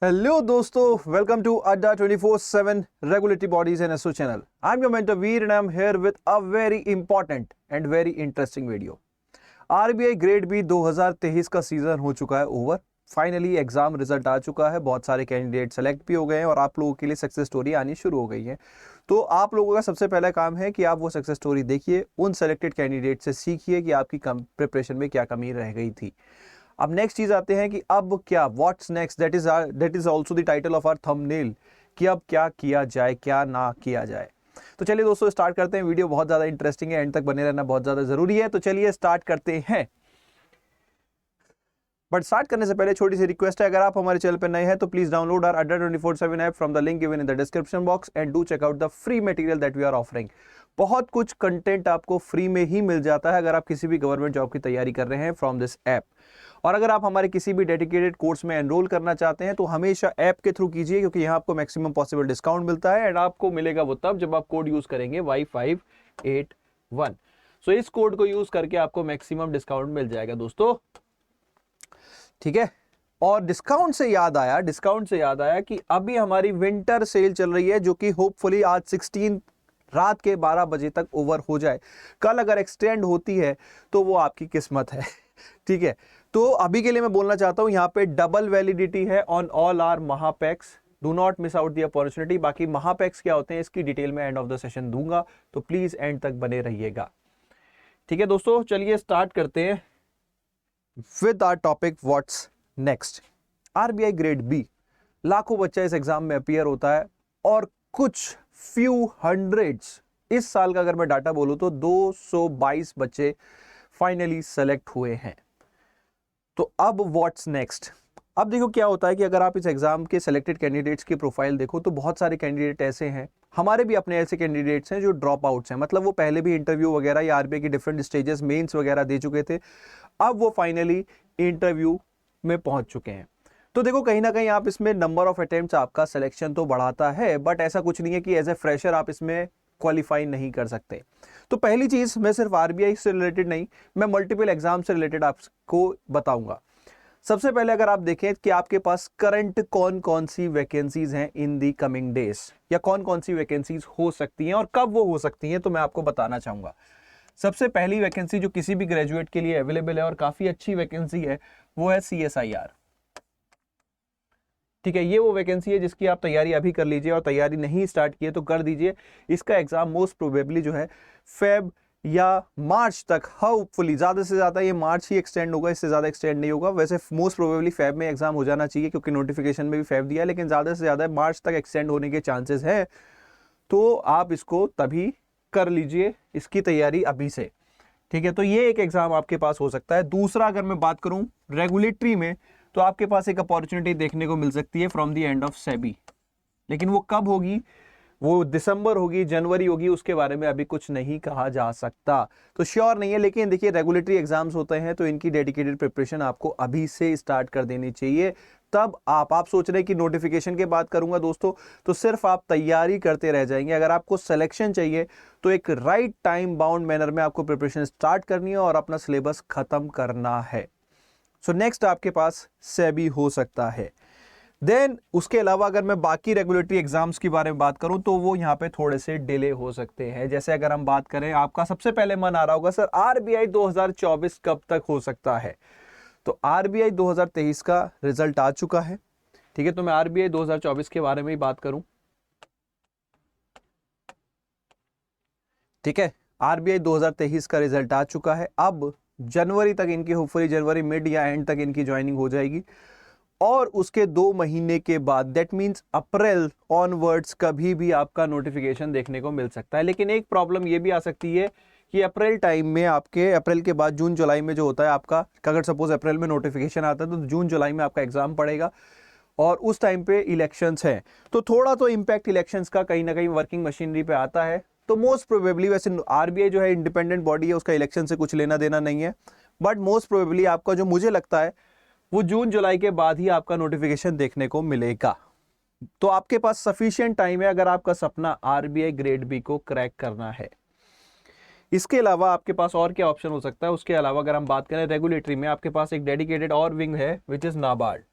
Hello दोस्तों, welcome to Adda 24/7 regulatory bodies and SO channel. I am your mentor Veer and I am here with a very important and very interesting video. RBI grade B 2023 का season हो चुका है over. Finally exam result आ चुका है, बहुत सारे candidate select भी हो गए हैं और आप लोगों के लिए सक्सेस स्टोरी आनी शुरू हो गई है। तो आप लोगों का सबसे पहला काम है कि आप वो सक्सेस स्टोरी देखिए, उन सेलेक्टेड कैंडिडेट से सीखिए कि आपकी प्रिपरेशन में क्या कमी रह गई थी। अब नेक्स्ट चीज आते हैं कि अब क्या, what's next, that is also the title of our thumbnail, कि अब क्या किया जाए, क्या ना किया जाए। तो चलिए दोस्तों स्टार्ट करते हैं। वीडियो बहुत ज्यादा इंटरेस्टिंग है, एंड तक बने रहना बहुत ज्यादा जरूरी है। तो चलिए स्टार्ट करते हैं। बट स्टार्ट करने से पहले छोटी सी रिक्वेस्ट है, अगर आप हमारे चैनल पर नए हैं तो please download our Adda 24/7 app from the link given in the description box and do check out the free material that we are offering. बहुत कुछ कंटेंट आपको फ्री में ही मिल जाता है अगर आप किसी भी गवर्नमेंट जॉब की तैयारी कर रहे हैं फ्रॉम दिस ऐप। और अगर आप हमारे किसी भी डेडिकेटेड कोर्स में एनरोल करना चाहते हैं तो हमेशा ऐप के थ्रू कीजिए, क्योंकि यहाँ आपको मैक्सिमम पॉसिबल डिस्काउंट मिलता है एंड आपको मिलेगा वो तब जब आप कोड यूज करेंगे Y581। सो इस कोड को यूज करके आपको मैक्सिमम डिस्काउंट मिल जाएगा दोस्तों, ठीक है। और डिस्काउंट से याद आया कि अभी हमारी विंटर सेल चल रही है, जो कि होपफुली आज 16 रात के 12 बजे तक ओवर हो जाए। कल अगर एक्सटेंड होती है तो वो आपकी किस्मत है, ठीक है। तो अभी के लिए मैं बोलना चाहता हूं, यहाँ पे डबल वैलिडिटी है on all are Mahapacks. Do not miss out the opportunity. बाकी महापैक्स क्या होते हैं इसकी डिटेल में एंड ऑफ द सेशन दूंगा, तो प्लीज एंड तक बने रहिएगा, ठीक है दोस्तों। चलिए स्टार्ट करते हैं with our topic what's next. RBI grade B, लाखों बच्चा इस एग्जाम में अपीयर होता है और कुछ फ्यू हंड्रेड्स, इस साल का अगर मैं डाटा बोलूं तो 222 बच्चे फाइनली सेलेक्ट हुए हैं। तो अब व्हाट्स नेक्स्ट। अब देखो क्या होता है कि अगर आप इस एग्जाम के सिलेक्टेड कैंडिडेट्स की प्रोफाइल देखो तो बहुत सारे कैंडिडेट ऐसे हैं, हमारे भी अपने ऐसे कैंडिडेट्स हैं जो ड्रॉप आउट्स हैं, मतलब वो पहले भी इंटरव्यू वगैरह या आरबीआई की डिफरेंट स्टेजेस मेंस वगैरह दे चुके थे, अब वो फाइनली इंटरव्यू में पहुंच चुके हैं। तो देखो कहीं ना कहीं आप इसमें नंबर ऑफ अटेम्प्ट्स आपका सिलेक्शन तो बढ़ाता है, बट ऐसा कुछ नहीं है कि एज ए फ्रेशर आप इसमें क्वालिफाई नहीं कर सकते। तो पहली चीज, मैं सिर्फ आरबीआई से रिलेटेड नहीं, मैं मल्टीपल एग्जाम से रिलेटेड आपको बताऊंगा। सबसे पहले अगर आप देखें कि आपके पास करंट कौन कौन सी वैकेंसीज हैं इन दी कमिंग डेज, या कौन कौन सी वैकेंसीज हो सकती हैं और कब वो हो सकती हैं, तो मैं आपको बताना चाहूंगा। सबसे पहली वैकेंसी जो किसी भी ग्रेजुएट के लिए अवेलेबल है और काफी अच्छी वैकेंसी है, वो है CSIR, ठीक है। ये वो वैकेंसी है जिसकी आप तैयारी अभी कर लीजिए, और तैयारी नहीं स्टार्ट की है तो कर दीजिए। इसका एग्जाम मोस्ट प्रोबेबली जो है फेब या मार्च तक, होपफुली ज्यादा से ज्यादा ये मार्च ही एक्सटेंड होगा, इससे ज्यादा एक्सटेंड नहीं होगा। वैसे मोस्ट प्रोबेबली फेब में एग्जाम हो जाना चाहिए क्योंकि नोटिफिकेशन में भी फेब दिया है, लेकिन ज्यादा से ज्यादा मार्च तक एक्सटेंड होने के चांसेस है। तो आप इसको तभी कर लीजिए, इसकी तैयारी अभी से, ठीक है। तो ये एक एग्जाम आपके पास हो सकता है। दूसरा अगर मैं बात करूं रेगुलेटरी में, तो आपके पास एक अपॉर्चुनिटी देखने को मिल सकती है from the end of SEBI, लेकिन वो कब होगी, वो दिसंबर होगी, जनवरी होगी, उसके बारे में अभी कुछ नहीं कहा जा सकता, तो श्योर नहीं है। लेकिन देखिए रेगुलेटरी एग्जाम्स होते हैं तो इनकी डेडिकेटेड प्रिपरेशन आपको अभी से स्टार्ट कर देनी चाहिए। तब आप सोच रहे हैं कि नोटिफिकेशन के बाद करूंगा दोस्तों, तो सिर्फ आप तैयारी करते रह जाएंगे। अगर आपको सिलेक्शन चाहिए तो एक राइट टाइम बाउंड मैनर में आपको प्रिपरेशन स्टार्ट करनी है और अपना सिलेबस खत्म करना है। सो नेक्स्ट आपके पास सेबी हो सकता है। देन उसके अलावा अगर मैं बाकी रेगुलेटरी एग्जाम्स के बारे में बात करूं तो वो यहाँ पे थोड़े से डिले हो सकते हैं। जैसे अगर हम बात करें, आपका सबसे पहले मन आ रहा होगा सर आरबीआई 2024 कब तक हो सकता है। तो आरबीआई 2023 का रिजल्ट आ चुका है, ठीक है। तो मैं आरबीआई 2024 के बारे में ही बात करूं, ठीक है। आरबीआई 2023 का रिजल्ट आ चुका है। अब जनवरी तक इनकी, होपफुली जनवरी मिड या एंड तक इनकी ज्वाइनिंग हो जाएगी, और उसके 2 महीने के बाद दैट मींस अप्रैल ऑनवर्ड्स कभी भी आपका नोटिफिकेशन देखने को मिल सकता है। लेकिन एक प्रॉब्लम ये भी आ सकती है कि अप्रैल टाइम में आपके, अप्रैल के बाद जून जुलाई में जो होता है आपका, अगर सपोज अप्रैल में नोटिफिकेशन आता है तो जून जुलाई में आपका एग्जाम पड़ेगा और उस टाइम पे इलेक्शंस हैं, तो थोड़ा तो इम्पैक्ट इलेक्शंस का कहीं ना कहीं वर्किंग मशीनरी पे आता है। तो मोस्ट प्रोबेबली, वैसे आरबीआई जो है इंडिपेंडेंट बॉडी है, उसका इलेक्शन से कुछ लेना देना नहीं है, बट मोस्ट प्रोबेबली आपका, जो मुझे लगता है, वो जून जुलाई के बाद ही आपका नोटिफिकेशन देखने को मिलेगा। तो आपके पास सफिशिएंट टाइम है अगर आपका सपना आरबीआई ग्रेड बी को क्रैक करना है। इसके अलावा आपके पास और क्या ऑप्शन हो सकता है, उसके अलावा अगर हम बात करें रेगुलेटरी में, आपके पास एक डेडिकेटेड और विंग है विच इज नाबार्ड,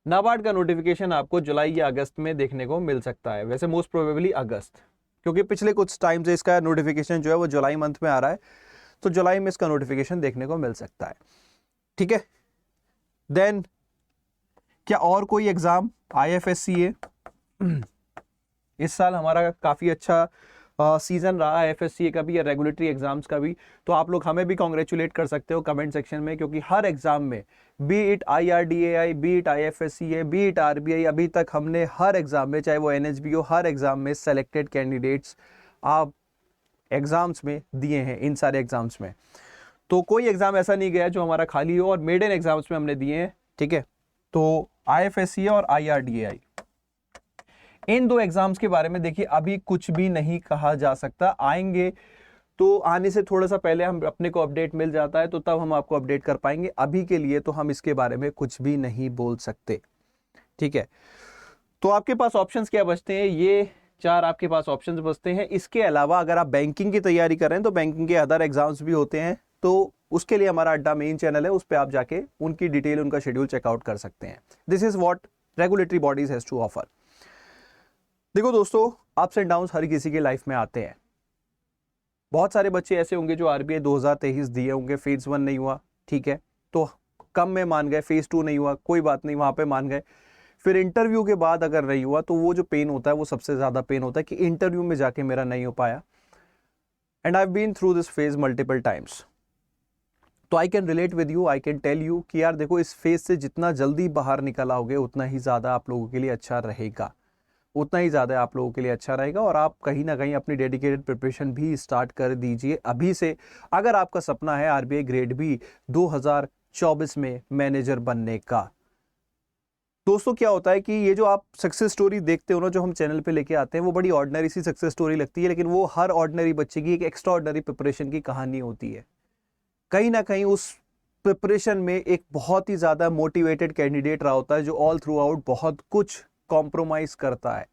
नाबार्ड का नोटिफिकेशन आपको जुलाई या अगस्त में देखने को मिल सकता है, वैसे मोस्ट प्रोबेबली अगस्त, क्योंकि पिछले कुछ टाइम से इसका नोटिफिकेशन जो है वो जुलाई मंथ में आ रहा है, तो जुलाई में इसका नोटिफिकेशन देखने को मिल सकता है। ठीक है, देन क्या और कोई एग्जाम IFSCA, इस साल हमारा काफी अच्छा सीजन रहा IFSCA का भी या रेगुलेटरी एग्जाम्स का भी, तो आप लोग हमें भी कॉन्ग्रेचुलेट कर सकते हो कमेंट सेक्शन में, क्योंकि हर एग्जाम में B it IRDAI, B it IFSCA, B it RBI, अभी तक हमने हर एग्जाम में, चाहे वो NHB हो, हर एग्जाम में सेलेक्टेड कैंडिडेट्स आप एग्जाम्स में दिए हैं, इन सारे एग्जाम्स में। तो कोई एग्जाम ऐसा नहीं गया जो हमारा खाली हो, और मेडन एग्जाम्स में हमने दिए हैं। ठीक है, तो IFSCA और IRDAI, इन दो एग्जाम्स के बारे में देखिए अभी कुछ भी नहीं कहा जा सकता। आएंगे तो आने से थोड़ा सा पहले हम अपने को अपडेट मिल जाता है, तो तब हम आपको अपडेट कर पाएंगे। अभी के लिए तो हम इसके बारे में कुछ भी नहीं बोल सकते। ठीक है, तो आपके पास ऑप्शंस क्या बचते हैं? ये 4 आपके पास ऑप्शंस बचते हैं। इसके अलावा अगर आप बैंकिंग की तैयारी कर रहे हैं तो बैंकिंग के अदर एग्जाम्स भी होते हैं, तो उसके लिए हमारा अड्डा मेन चैनल है, उस पर आप जाके उनकी डिटेल, उनका शेड्यूल चेकआउट कर सकते हैं। This is what regulatory bodies has to offer. देखो दोस्तों, अप्स एंड डाउन्स हर किसी के लाइफ में आते हैं। बहुत सारे बच्चे ऐसे होंगे जो RBI 2023 दिए होंगे, फेज 1 नहीं हुआ, ठीक है, तो कम में मान गए, फेज 2 नहीं हुआ, कोई बात नहीं, वहां पे मान गए। फिर इंटरव्यू के बाद अगर नहीं हुआ तो वो जो पेन होता है वो सबसे ज्यादा पेन होता है कि इंटरव्यू में जाके मेरा नहीं हो पाया। And I have been through this phase multiple times, तो I can relate with you, I can tell you कि यार देखो, इस फेज से जितना जल्दी बाहर निकल आओगे उतना ही ज्यादा आप लोगों के लिए अच्छा रहेगा, उतना ही ज़्यादा आप लोगों के लिए अच्छा रहेगा। और आप कहीं ना कहीं अपनी डेडिकेटेड प्रिपरेशन भी स्टार्ट कर दीजिए अभी से, अगर आपका सपना है RBI ग्रेड बी 2024 में मैनेजर बनने का। दोस्तों क्या होता है कि ये जो आप सक्सेस स्टोरी देखते हो ना, जो हम चैनल पे लेके आते हैं, वो बड़ी ऑर्डिनरी सी सक्सेस स्टोरी लगती है, लेकिन वो हर ऑर्डिनरी बच्चे की एक एक्स्ट्रा ऑर्डिनरी प्रिपरेशन की कहानी होती है। कहीं ना कहीं उस प्रिपरेशन में एक बहुत ही ज़्यादा मोटिवेटेड कैंडिडेट रहा होता है, जो ऑल थ्रू आउट बहुत कुछ कॉम्प्रोमाइज करता है।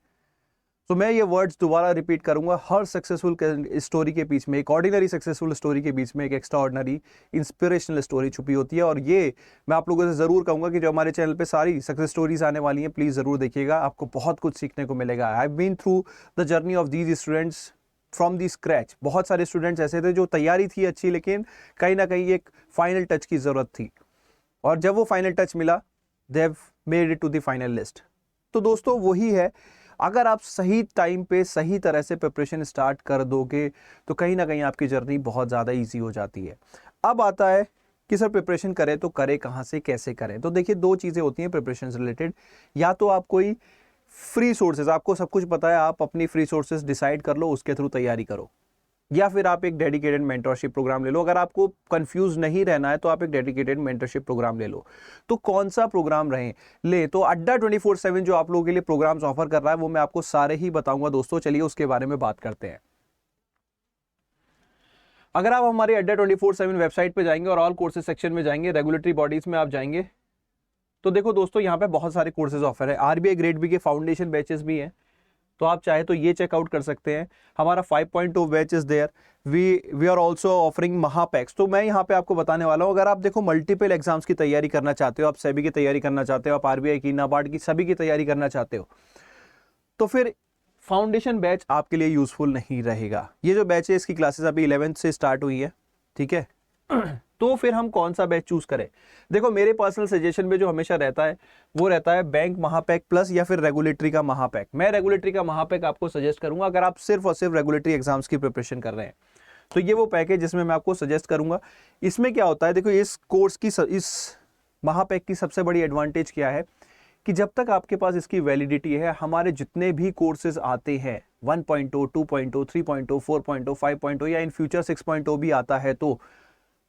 तो मैं ये वर्ड्स दोबारा रिपीट करूंगा, हर सक्सेसफुल स्टोरी के बीच में, एक ऑर्डिनरी सक्सेसफुल स्टोरी के बीच में एक एक्स्ट्रा ऑर्डिनरी इंस्पिरेशनल स्टोरी छुपी होती है। और ये मैं आप लोगों से जरूर कहूंगा कि जो हमारे चैनल पे सारी सक्सेस स्टोरीज आने वाली हैं, प्लीज जरूर देखिएगा, आपको बहुत कुछ सीखने को मिलेगा। I have been through the journey of these students from the scratch. बहुत सारे स्टूडेंट्स ऐसे थे जो तैयारी थी अच्छी, लेकिन कहीं ना कहीं एक फाइनल टच की जरूरत थी, और जब वो फाइनल टच मिला, they have made it to the final list. तो दोस्तों वही है, अगर आप सही टाइम पे सही तरह से प्रिपरेशन स्टार्ट कर दोगे तो कहीं ना कहीं आपकी जर्नी बहुत ज़्यादा इजी हो जाती है। अब आता है कि सर प्रिपरेशन करें तो करें कहाँ से, कैसे करें? तो देखिए, 2 चीज़ें होती हैं प्रिपरेशन से रिलेटेड। या तो आप कोई फ्री सोर्सेज, आपको सब कुछ पता है, आप अपनी फ्री सोर्सेज डिसाइड कर लो, उसके थ्रू तैयारी करो, या फिर आप एक डेडिकेटेड मेंटरशिप प्रोग्राम ले लो। अगर आपको कंफ्यूज नहीं रहना है तो आप एक डेडिकेटेड मेंटरशिप प्रोग्राम ले लो। तो कौन सा प्रोग्राम ले, तो अड्डा 24/7 जो आप लोगों के लिए प्रोग्राम्स ऑफर कर रहा है, वो मैं आपको सारे ही बताऊंगा दोस्तों। चलिए उसके बारे में बात करते हैं। अगर आप हमारे अड्डा 24/7 वेबसाइट पे जाएंगे और ऑल कोर्सेज सेक्शन में जाएंगे, रेगुलेटरी बॉडीज में आप जाएंगे, तो देखो दोस्तों, यहाँ पे बहुत सारे कोर्सेज ऑफर है। RBI ग्रेड बी के फाउंडेशन बैचेस भी हैं, तो आप चाहे तो ये चेकआउट कर सकते हैं। हमारा 5.2 batch is there. We are also offering Mahapacks. तो मैं यहाँ पे आपको बताने वाला हूँ, अगर आप देखो मल्टीपल एग्जाम्स की तैयारी करना चाहते हो, आप सेबी की तैयारी करना चाहते हो, आप RBI की, नाबार्ड की, सभी की तैयारी करना चाहते हो, तो फिर फाउंडेशन बैच आपके लिए यूजफुल नहीं रहेगा। ये जो बैच है, इसकी क्लासेस अभी 11th से स्टार्ट हुई है, ठीक है। तो फिर हम कौन सा बैच चूज करें? देखो, मेरे पर्सनल सजेशन में जो हमेशा रहता है वो रहता है बैंक महापैक प्लस या फिर रेगुलेटरी का महापैक। मैं रेगुलेटरी का महापैक आपको सजेस्ट करूंगा अगर आप सिर्फ और सिर्फ रेगुलेटरी एग्जाम्स की प्रिपरेशन कर रहे हैं, तो ये वो पैक है जिसमें मैं आपको सजेस्ट करूंगा। इसमें क्या होता है, देखो, इस कोर्स की, इस महापैक की सबसे बड़ी एडवांटेज क्या है कि जब तक आपके पास इसकी वैलिडिटी है, हमारे जितने भी कोर्सेज आते हैं 1.0, 2.0, 3.0, 4.0, 5.0 या इन फ्यूचर 6.0 भी आता है, तो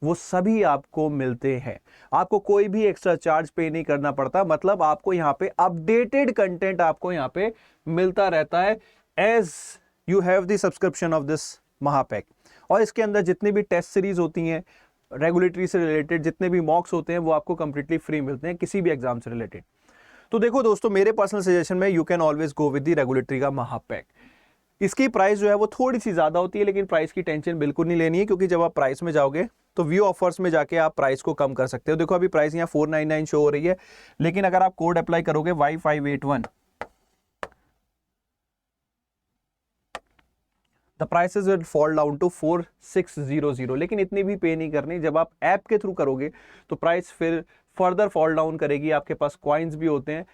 वो सभी आपको मिलते हैं। आपको कोई भी एक्स्ट्रा चार्ज पे नहीं करना पड़ता। मतलब आपको यहाँ पे अपडेटेड कंटेंट आपको यहाँ पे मिलता रहता है as you have the subscription of this Mahapack. और इसके अंदर जितनी भी टेस्ट सीरीज होती हैं रेगुलेटरी से रिलेटेड, जितने भी मॉक्स होते हैं, वो आपको कंप्लीटली फ्री मिलते हैं किसी भी एग्जाम से रिलेटेड। तो देखो दोस्तों, मेरे पर्सनल सजेशन में you can always go with the regulatory का महापैक। इसकी प्राइस जो है वो थोड़ी सी ज्यादा होती है, लेकिन प्राइस की टेंशन बिल्कुल नहीं लेनी है, क्योंकि जब आप प्राइस में जाओगे तो व्यू ऑफर्स में जाके आप प्राइस को कम कर सकते हो। देखो अभी प्राइस यहाँ 499 शो हो रही है, लेकिन अगर आप कोड अप्लाई करोगे Y581, the prices will fall down to 4600। लेकिन इतनी भी पे नहीं करनी, जब आप ऐप के थ्रू करोगे तो प्राइस फिर फर्दर फॉल डाउन करेगी, आपके पास कॉइन्स भी होते हैं।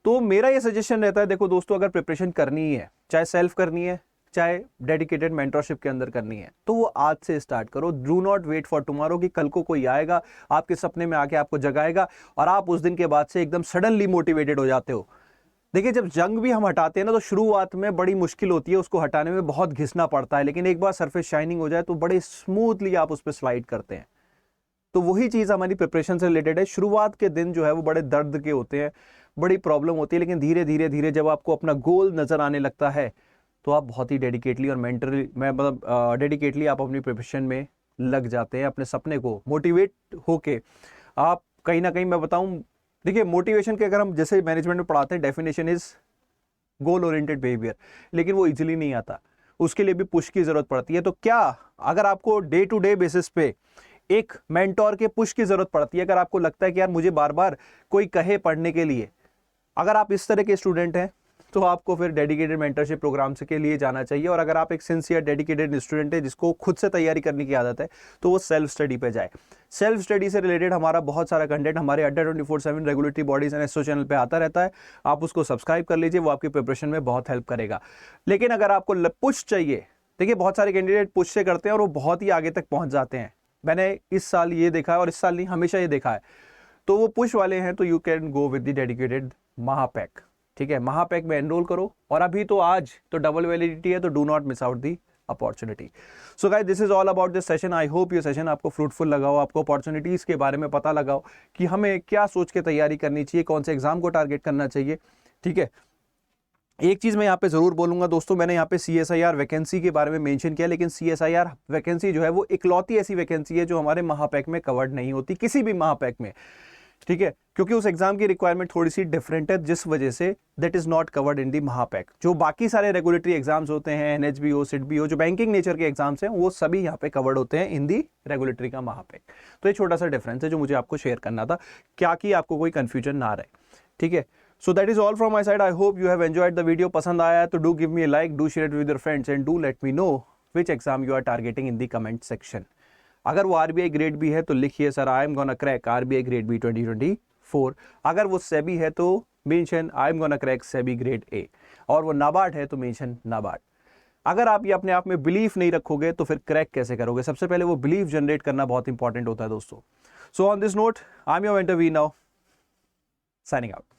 तो मेरा ये सजेशन रहता है, देखो दोस्तों, अगर प्रिपरेशन करनी ही है, चाहे सेल्फ करनी है चाहे डेडिकेटेड मेंटरशिप के अंदर करनी है, तो वो आज से स्टार्ट करो। Do not wait for tomorrow कि कल को कोई आएगा आपके सपने में आके आपको जगाएगा और आप उस दिन के बाद से एकदम सडनली मोटिवेटेड हो जाते हो। देखिए, जब जंग भी हम हटाते हैं ना, तो शुरुआत में बड़ी मुश्किल होती है, उसको हटाने में बहुत घिसना पड़ता है, लेकिन एक बार सरफेस शाइनिंग हो जाए तो बड़े स्मूथली आप उस पर स्लाइड करते हैं। तो वही चीज़ हमारी प्रिपरेशन से रिलेटेड है। शुरुआत के दिन जो है वो बड़े दर्द के होते हैं, बड़ी प्रॉब्लम होती है, लेकिन धीरे धीरे धीरे जब आपको अपना गोल नज़र आने लगता है तो आप बहुत ही डेडिकेटली और मेंटली डेडिकेटली आप अपनी प्रिपरेशन में लग जाते हैं, अपने सपने को मोटिवेट होके आप कहीं ना कहीं, मैं बताऊं, देखिए मोटिवेशन के अगर हम जैसे मैनेजमेंट में पढ़ाते हैं, definition is goal oriented behaviour, लेकिन वो इजीली नहीं आता, उसके लिए भी पुश की जरूरत पड़ती है। तो क्या अगर आपको डे टू डे बेसिस पे एक मेंटोर के पुश की जरूरत पड़ती है, अगर आपको लगता है कि यार मुझे बार बार कोई कहे पढ़ने के लिए, अगर आप इस तरह के स्टूडेंट हैं तो आपको फिर डेडिकेटेड मेंटरशिप प्रोग्राम के लिए जाना चाहिए। और अगर आप एक सिंसियर डेडिकेटेड स्टूडेंट है जिसको खुद से तैयारी करने की आदत है, तो वो सेल्फ स्टडी पे जाए। सेल्फ स्टडी से रिलेटेड हमारा बहुत सारा कंटेंट हमारे Adda 24/7 regulatory bodies and SO channel पे आता रहता है, आप उसको सब्सक्राइब कर लीजिए, वो आपकी प्रिपरेशन में बहुत हेल्प करेगा। लेकिन अगर आपको पुश चाहिए, देखिए बहुत सारे कैंडिडेट पुश से करते हैं और वो बहुत ही आगे तक पहुंच जाते हैं। मैंने इस साल ये देखा है, और इस साल नहीं, हमेशा ये देखा है। तो वो पुश वाले हैं, तो you can go with the dedicated Mahapack. ठीक है, महापैक में एनरोल करो, और अभी तो आज तो डबल वैलिडिटी है, तो do not miss out the opportunity. So guys, this is all about this session. I hope ये सेशन आपको फ्रूटफुल लगा हो, आपको अपॉर्चुनिटीज के बारे में पता लगा हो कि हमें क्या सोच के तैयारी करनी चाहिए, कौन से एग्जाम को टारगेट करना चाहिए। ठीक है, एक चीज मैं यहाँ पे जरूर बोलूंगा दोस्तों, मैंने यहाँ पे CSIR वैकेंसी के बारे में मेंशन किया, लेकिन CSIR वैकेंसी जो है वो इकलौती ऐसी वैकेंसी है जो हमारे महापैक में कवर्ड नहीं होती, किसी भी महापैक में। ठीक है, क्योंकि उस एग्जाम की रिक्वायरमेंट थोड़ी सी डिफरेंट है, जिस वजह से that is not covered in the Mahapack. जो बाकी सारे रेगुलेटरी एग्जाम्स होते हैं, NHB, SIDBI, जो बैंकिंग नेचर के एग्जाम्स हैं, वो सभी यहाँ पे कवर्ड होते हैं इन दी रेगुलेटरी का महापैक। तो ये छोटा सा डिफरेंस है जो मुझे आपको शेयर करना था, क्या कि आपको कोई कंफ्यूजन ना रहे। ठीक है, so that is all from my side. I hope you have enjoyed the video. पसंद आया है तो do give me a like, do share it with your friends and do let me know which exam you are targeting in the comment section. अगर वो RBI grade B है तो लिखिए sir I am gonna crack RBI grade B 2024। अगर वो SEBI है तो mention I am gonna crack SEBI grade A, और वो नाबार्ड है तो मेंशन नाबार्ड। अगर आप ये अपने आप में बिलीफ नहीं रखोगे तो फिर क्रैक कैसे करोगे? सबसे पहले वो बिलीफ जनरेट करना बहुत इंपॉर्टेंट होता है दोस्तों। So on this note, I am your mentor Veer now, signing out.